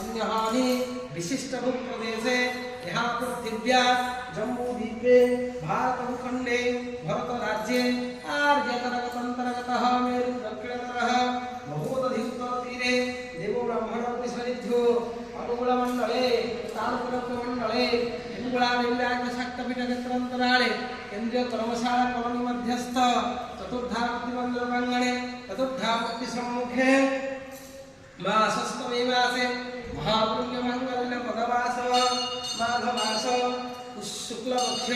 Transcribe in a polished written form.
अन्यहानि विशिष्ट भूप्रदेशे यहाँ पृथिव्या जम्बूद्वीपे भारत भूखंडे भरत राज्ये आर्यतरगतंतरगतः मेरु दक्षिणतरः महोदधिउत्तरतीरे देवो ब्राह्मणोऽपि सनिध्यो अनुगुणमण्डले तालुकमण्डले हिंगुळानिलयाजशक्तपीठक्षेत्रान्तराळे केन्द्रीय कर्मशाला कॉलोनी मध्यस्थ चतुर्धामूर्ति मंदिर प्रांगणे चतुर्धामूर्ति सम्मुखे मासस्तमे मासे महापुण्य मंगल पदवास माघ मास शुक्ल पक्ष